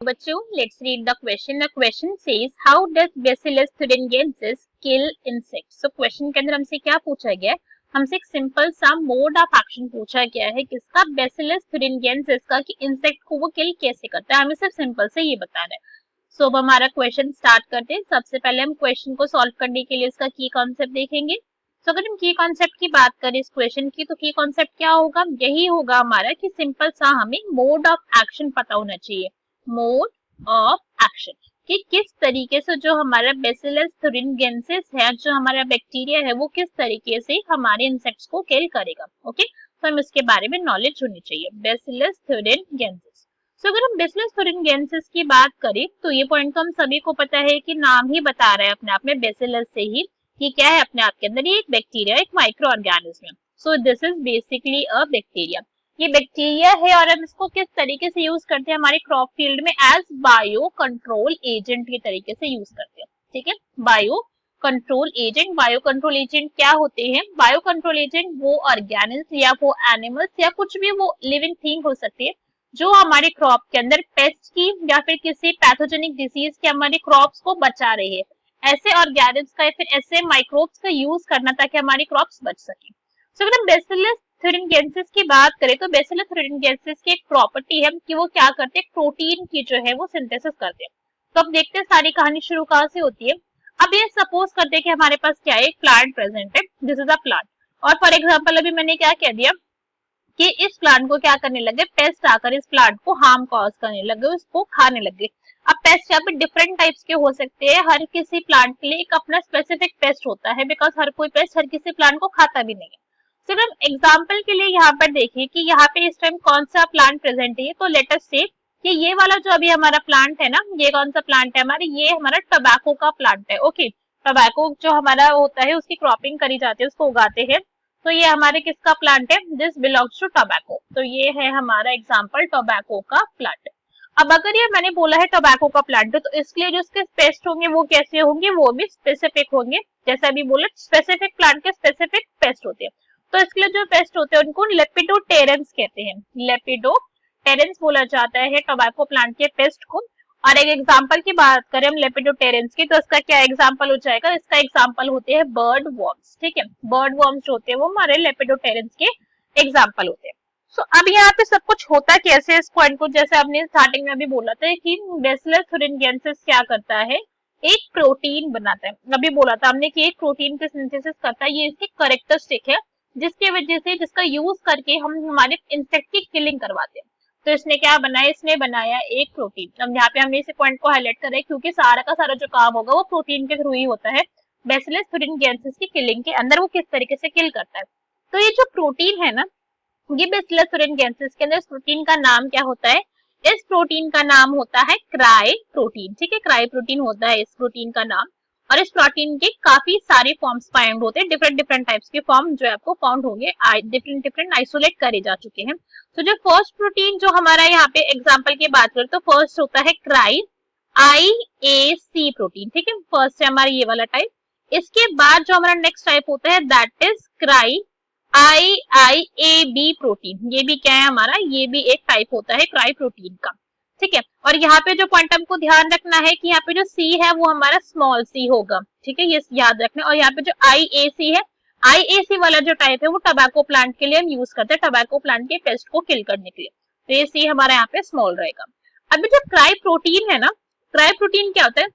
बच्चों, let's read the question. The question says how does bacillus thuringiensis kill insects. So question के अंदर हमसे क्या पूछा गया है, हमसे एक सिंपल सा मोड ऑफ एक्शन पूछा गया है किसका, बैसिलस thuringiensis का, कि इंसेक्ट को वो किल कैसे करता है। हमें सिर्फ सिंपल से ये बताना है। सो अब हमारा क्वेश्चन स्टार्ट करते हैं। सबसे पहले हम क्वेश्चन को सॉल्व करने के लिए इसका की कॉन्सेप्ट देखेंगे। सो अगर हम की कॉन्सेप्ट की बात करें इस क्वेश्चन की, तो की कॉन्सेप्ट क्या होगा, यही होगा हमारा कि सिंपल सा हमें मोड ऑफ एक्शन पता होना चाहिए। मोड ऑफ एक्शन कि किस तरीके से जो हमारा बैसिलस thuringiensis है, जो हमारा बैक्टीरिया है, वो किस तरीके से हमारे इंसेक्ट्स को किल करेगा। ओके, तो हम इसके बारे में नॉलेज होनी चाहिए। Bacillus thuringiensis। सो अगर हम बैसिलस thuringiensis की बात करें तो ये पॉइंट तो हम सभी को पता है कि नाम ही बता रहा है अपने आप में बैसिलस से ही कि क्या है अपने आप के अंदर, ये एक बैक्टीरिया, एक micro organism. So this is basically a bacteria. ये बैक्टीरिया है और हम इसको किस तरीके से यूज करते हैं हमारे क्रॉप फील्ड में, एज बायो कंट्रोल एजेंट के तरीके से यूज करते हैं। ठीक है, bio control agent. Bio control agent क्या होते हैं, बायो कंट्रोल एजेंट वो ऑर्गेनिज्म या वो एनिमल्स या कुछ भी वो लिविंग थिंग हो सकती है जो हमारे क्रॉप के अंदर पेस्ट की या फिर किसी पैथोजेनिक डिजीज के हमारे क्रॉप्स को बचा रहे हैं। ऐसे ऑर्गेनिज्म का या फिर ऐसे माइक्रोब्स का यूज करना ताकि हमारी क्रॉप्स बच सके। सो अगर हम बैसिलस thuringiensis की बात करें तो बैसिलस thuringiensis की एक प्रॉपर्टी है कि वो क्या करते हैं, प्रोटीन की जो है वो सिंथेसिस करते हैं। तो अब देखते हैं सारी कहानी शुरू कहां से होती है। अब ये सपोज करते हैं कि हमारे पास क्या है, एक प्लांट प्रेजेंट है, दिस इज अ प्लांट। और फॉर एग्जांपल अभी मैंने क्या कह दिया कि इस प्लांट को क्या करने लगे, पेस्ट आकर इस प्लांट को हार्म कॉज करने लगे, उसको खाने लगे। अब पेस्ट यहाँ पे डिफरेंट टाइप्स के हो सकते हैं, हर किसी प्लांट के लिए एक अपना स्पेसिफिक पेस्ट होता है, बिकॉज हर कोई पेस्ट हर किसी प्लांट को खाता भी नहीं है। सिर्फ हम एग्जाम्पल के लिए यहाँ पर देखिए कि यहाँ पे इस टाइम कौन सा प्लांट प्रेजेंट है। तो लेट अस से कि ये वाला जो अभी हमारा प्लांट है ना, ये कौन सा प्लांट है हमारे, ये हमारा टोबैको का प्लांट है। ओके, टोबैको जो हमारा होता है उसकी क्रॉपिंग करी जाती है, उसको उगाते हैं। तो ये हमारे किसका प्लांट है, दिस बिलोंग्स टू टोबैको। तो ये है हमारा एग्जाम्पल टोबैको का प्लांट। अब अगर ये मैंने बोला है टोबैको का प्लांट है, तो इसके लिए जो इसके पेस्ट होंगे वो कैसे होंगे, वो भी स्पेसिफिक होंगे। जैसे अभी बोले स्पेसिफिक प्लांट के स्पेसिफिक पेस्ट होते हैं, तो इसके लिए जो पेस्ट होते हैं उनको लेपिडोप्टेरेंस कहते हैं। लेपिडोप्टेरेंस बोला जाता है टोबैको प्लांट के पेस्ट को। और एक एग्जांपल की बात करें हम लेपिडोप्टेरेंस की, तो इसका क्या एग्जांपल हो जाएगा, इसका एग्जांपल होते हैं बर्ड वर्म्स। ठीक है, बर्ड वर्म्स जो होते हैं वो हमारे लेपिडोप्टेरेंस के एग्जांपल होते हैं। सो अब यहाँ पे सब कुछ होता कैसे इस पॉइंट को, जैसे आपने स्टार्टिंग में अभी बोला था कि बैसिलस thuringiensis क्या करता है, एक प्रोटीन बनाता है। अभी बोला था हमने कि एक प्रोटीन के सिंथेसिस करता है, ये इसकी कैरेक्टरिस्टिक है जिसके वजह से, जिसका यूज करके हम हमारे इंसेक्ट की किलिंग करवाते हैं। तो इसने क्या बनाया, इसने बनाया एक प्रोटीन। अब यहाँ पे हमने इस पॉइंट को हाईलाइट करा है क्योंकि सारा का सारा जो काम होगा वो प्रोटीन के थ्रू ही होता है। बैसिलस thuringiensis की किलिंग के अंदर वो किस तरीके से किल करता है। तो ये जो प्रोटीन है ना, ये बैसिलस thuringiensis के अंदर इस प्रोटीन का नाम क्या होता है, इस प्रोटीन का नाम होता है क्राई प्रोटीन। ठीक है, क्राई प्रोटीन होता है इस प्रोटीन का नाम। और इस प्रोटीन के काफी सारे फॉर्म्स फाउंड होते हैं, डिफरेंट डिफरेंट टाइप्स के फॉर्म जो आपको फाउंड होंगे, डिफरेंट डिफरेंट आइसोलेट करे जा चुके हैं। तो जो फर्स्ट प्रोटीन जो हमारा यहाँ पे एग्जांपल की बात करें तो फर्स्ट होता है क्राई IAC प्रोटीन। ठीक है, फर्स्ट है हमारा ये वाला टाइप। इसके बाद जो हमारा नेक्स्ट टाइप होता है that is cry IIAB protein. ये भी क्या है हमारा, ये भी एक टाइप होता है क्राई प्रोटीन का। ठीक है, और यहाँ पे जो पॉइंट हमको ध्यान रखना है कि यहाँ पे जो C है वो हमारा स्मॉल c होगा। ठीक है, ये याद रखना। और यहाँ पे जो IAC है, IAC वाला जो टाइप है वो टोबैको प्लांट के लिए हम यूज करते हैं, टोबैको प्लांट के पेस्ट को किल करने के लिए। तो ये C हमारा यहाँ पे स्मॉल रहेगा। अभी जो क्राई प्रोटीन है ना, क्राई प्रोटीन क्या होता है,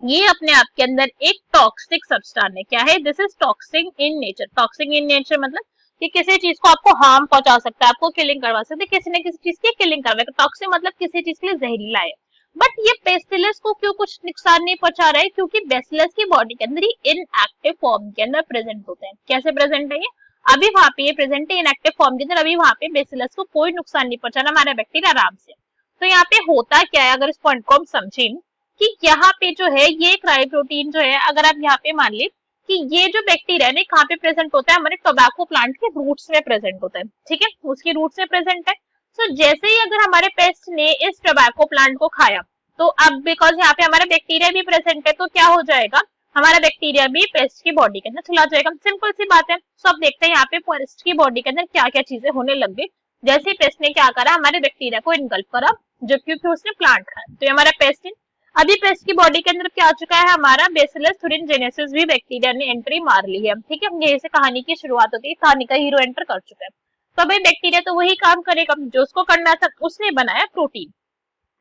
ये अपने आप के अंदर एक टॉक्सिक सब्सटेंस है। क्या है, this is toxic in nature. Toxic in nature मतलब कि किसी चीज को आपको हार्म पहुंचा सकता है, आपको किलिंग करवा सकता है, किसी न किसी चीज की किलिंग करवाएगा। टॉक्सिक मतलब किसी चीज के लिए जहरीला है। बट ये बैसिलस को क्यों कुछ नुकसान नहीं पहुंचा रहा है, क्योंकि बैसिलस की बॉडी के अंदर ही इनएक्टिव फॉर्म के अंदर प्रेजेंट होते हैं। कैसे प्रेजेंट है ये, अभी वहां पे ये प्रेजेंट है इनएक्टिव फॉर्म के अंदर, अभी वहां पे बैसिलस को कोई नुकसान नहीं पहुंचा रहा, हमारा बैक्टीरिया आराम से। तो यहाँ पे होता क्या है, अगर इस पॉइंट को हम समझें कि यहाँ पे जो है ये क्राई प्रोटीन जो है, अगर आप यहाँ पे मान ली कि ये जो बैक्टीरिया है कहाँ पे प्रेजेंट होता है, हमारे टोबैको प्लांट के रूट्स में प्रेजेंट होता है। ठीक है, उसके रूट्स में प्रेजेंट है। सो जैसे ही अगर हमारे पेस्ट ने इस टोबैको प्लांट को खाया, तो अब बिकॉज यहाँ पे हमारा बैक्टीरिया भी प्रेजेंट है, तो क्या हो जाएगा, हमारा बैक्टीरिया भी पेस्ट की बॉडी के अंदर चला जाएगा। सिंपल सी बात है। सो अब देखते हैं यहाँ पे पेस्ट की बॉडी के अंदर क्या क्या चीजें होने लग गई। जैसे पेस्ट ने क्या करा, हमारे बैक्टीरिया को इनगल्फ करा जब क्योंकि उसने प्लांट खाया। तो ये हमारा पेस्ट इन। अभी पेस्ट की बॉडी के अंदर क्या आ चुका है हमारा बेसिलस thuringiensis भी बैक्टीरिया ने एंट्री मार ली है। ठीक है, यही से कहानी की शुरुआत होती है, कहानी का हीरो एंटर कर चुका है। तो भाई बैक्टीरिया तो वही काम करेगा जो उसको करना था, उसने बनाया प्रोटीन,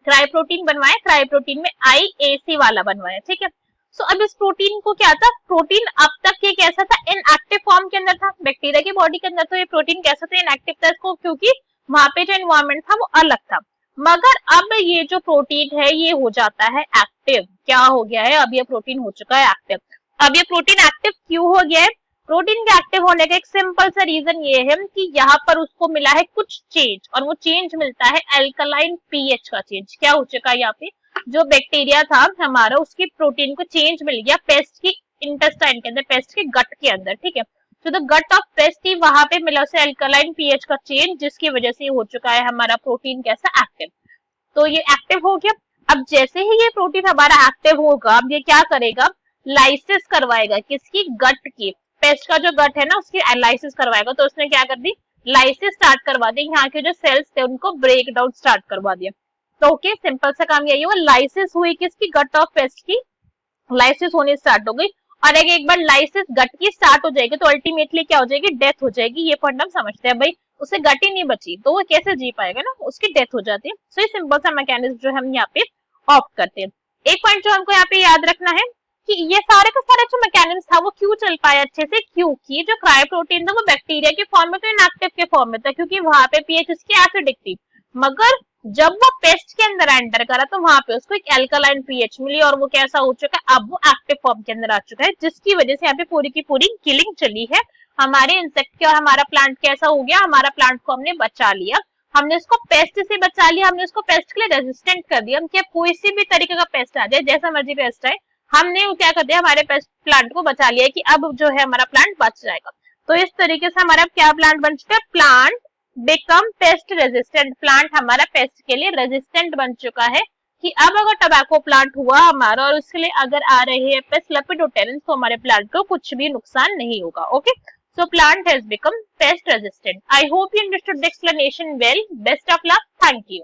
क्राई प्रोटीन बनवाया, क्राई प्रोटीन में IAC वाला बनवाया। ठीक है, सो अब इस प्रोटीन को क्या था, प्रोटीन अब तक ये कैसा था, इनएक्टिव फॉर्म के अंदर था, बैक्टीरिया की बॉडी के अंदर। तो ये प्रोटीन कैसा था, इनएक्टिव था, इसको क्योंकि वहां पे जो एनवायरमेंट था वो अलग था। मगर अब ये जो प्रोटीन है ये हो जाता है एक्टिव। क्या हो गया है, अब ये प्रोटीन हो चुका है एक्टिव। अब ये प्रोटीन एक्टिव क्यों हो गया है, प्रोटीन के एक्टिव होने का एक सिंपल सा रीजन ये है कि यहाँ पर उसको मिला है कुछ चेंज, और वो चेंज मिलता है एल्कलाइन पीएच का चेंज। क्या हो चुका है यहाँ पे, जो बैक्टीरिया था हमारा उसकी प्रोटीन को चेंज मिल गया पेस्ट की इंटेस्टाइन के अंदर, पेस्ट के गट के अंदर। ठीक है, तो द गट ऑफ पेस्ट थी वहां पे मिला उसे एल्कलाइन पीएच का चेंज, जिसकी वजह से हो चुका है हमारा प्रोटीन कैसा एक्टिव। तो ये एक्टिव हो गया। अब जैसे ही ये प्रोटीन हमारा एक्टिव होगा, अब ये क्या करेगा, लाइसिस करवाएगा, किसकी, गट की, पेस्ट का जो गट है ना उसकी लाइसिस करवाएगा। तो उसने क्या कर दी, लाइसिस स्टार्ट करवा दी, यहाँ के जो सेल्स थे उनको ब्रेक डाउन स्टार्ट करवा दिया। तो ओके, सिंपल सा काम यही हुआ, लाइसिस हुई किसकी, गट ऑफ पेस्ट की, लाइसिस होनी स्टार्ट हो गई। और एक बार लाइसिस गट की स्टार्ट हो जाएगी तो अल्टीमेटली क्या हो जाएगी, डेथ हो जाएगी। ये पॉइंट हम समझते हैं भाई, उसे गट ही नहीं बची तो वो कैसे जी पाएगा ना, उसकी डेथ हो जाती है। सो ये सिंपल सा मैकेनिज्म जो हम यहाँ पे ऑप्ट करते हैं। एक पॉइंट जो हमको यहाँ पे याद रखना है कि ये सारे का सारा जो मैकेनिज्म था वो क्यों चल पाया अच्छे से, क्योंकि जो क्रायो प्रोटीन था वो बैक्टीरिया के फॉर्म में तो इनएक्टिव के फॉर्म में था, क्योंकि वहां पे पीएच उसकी एसिडिक थी। मगर जब वो पेस्ट के अंदर एंटर करा तो वहां पे उसको एक एल्कलाइन पीएच मिली और वो कैसा हो चुका है, अब वो एक्टिव फॉर्म के अंदर आ चुका है, जिसकी वजह से यहाँ पे पूरी की पूरी किलिंग चली है हमारे इंसेक्ट की। और हमारा प्लांट कैसा हो गया, हमारा प्लांट को हमने बचा लिया, हमने उसको पेस्ट से बचा लिया, हमने उसको पेस्ट के लिए रेजिस्टेंट कर दिया। क्या कोई सी भी तरीके का पेस्ट आ जाए, जैसा मर्जी पेस्ट आए, हमने क्या कर दिया, हमारे प्लांट को बचा लिया कि अब जो है हमारा प्लांट बच जाएगा। तो इस तरीके से हमारा क्या प्लांट बन चुका है, plant become pest resistant, plant हमारा पेस्ट के लिए रेजिस्टेंट बन चुका है कि अब अगर टबैको प्लांट हुआ हमारा और उसके लिए अगर आ रहे हैं पेस्ट लेपिडोप्टेरेंस तो हमारे प्लांट को कुछ भी नुकसान नहीं होगा। Okay, so plant has become pest resistant. I hope you understood the explanation well. Best of luck. Thank you.